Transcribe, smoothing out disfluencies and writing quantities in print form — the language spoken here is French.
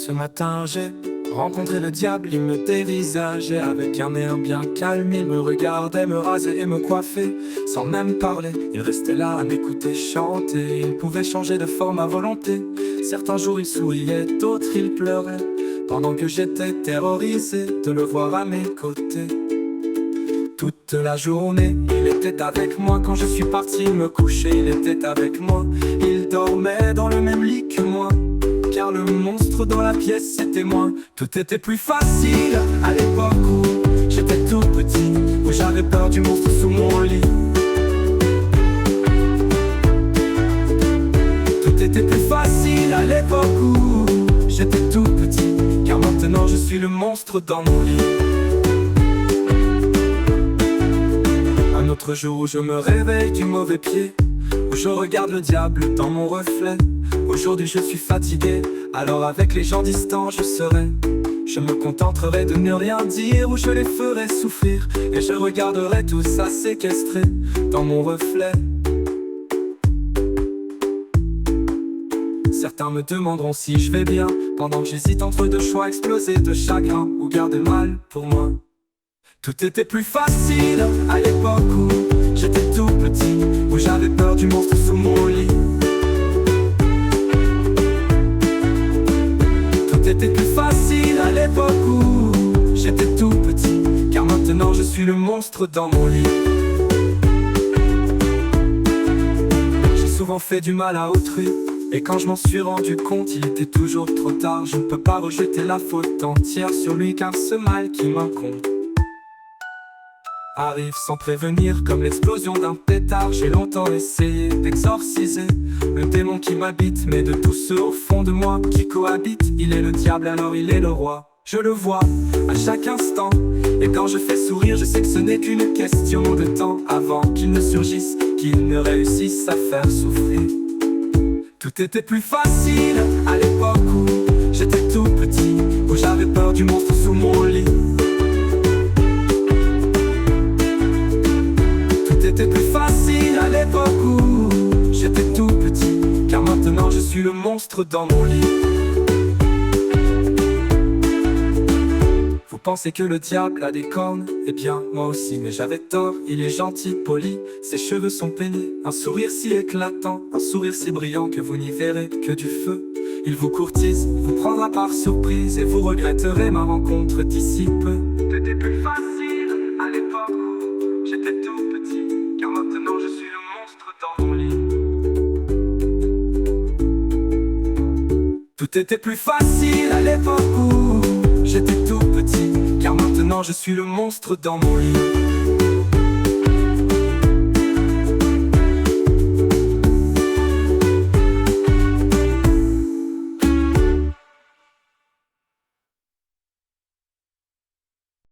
Ce matin j'ai rencontré le diable, il me dévisageait avec un air bien calme. Il me regardait me raser et me coiffer sans même parler. Il restait là à m'écouter chanter, il pouvait changer de forme à volonté. Certains jours il souriait, d'autres il pleurait, pendant que j'étais terrorisé de le voir à mes côtés. Toute la journée, il était avec moi. Quand je suis parti me coucher, il était avec moi. Il dormait dans le même lit que moi, car le monstre dans la pièce c'était moi. Tout était plus facile à l'époque où j'étais tout petit, où j'avais peur du monstre sous mon lit. Tout était plus facile à l'époque où j'étais tout petit, car maintenant je suis le monstre dans mon lit. Un autre jour où je me réveille du mauvais pied, où je regarde le diable dans mon reflet. Aujourd'hui je suis fatigué, alors avec les gens distants je serai. Je me contenterai de ne rien dire, ou je les ferai souffrir, et je regarderai tout ça séquestré dans mon reflet. Certains me demanderont si je vais bien, pendant que j'hésite entre deux choix explosés de chagrin, ou garder mal pour moi. Tout était plus facile à l'époque où j'étais tout petit, où j'avais peur du monstre sous mon lit. Tout était plus facile à l'époque où j'étais tout petit, car maintenant je suis le monstre dans mon lit. J'ai souvent fait du mal à autrui, et quand je m'en suis rendu compte, il était toujours trop tard. Je ne peux pas rejeter la faute entière sur lui, car ce mal qui m'incombe arrive sans prévenir, comme l'explosion d'un pétard. J'ai longtemps essayé d'exorciser le démon qui m'habite, mais de tous ceux au fond de moi qui cohabitent, il est le diable alors il est le roi. Je le vois à chaque instant, et quand je fais sourire, je sais que ce n'est qu'une question de temps avant qu'il ne surgisse, qu'il ne réussisse à faire souffrir. Tout était plus facile à l'époque où j'étais tout petit, où j'avais peur du monstre sous mon lit. C'était plus facile à l'époque où j'étais tout petit, car maintenant je suis le monstre dans mon lit. Vous pensez que le diable a des cornes? Eh bien moi aussi, mais j'avais tort. Il est gentil, poli, ses cheveux sont peignés, un sourire si éclatant, un sourire si brillant que vous n'y verrez que du feu. Il vous courtise, vous prendra par surprise, et vous regretterez ma rencontre d'ici peu. C'était plus facile à l'époque où j'étais tout petit, car maintenant je suis le monstre dans mon lit. Tout était plus facile à l'époque où j'étais tout petit, car maintenant je suis le monstre dans mon lit.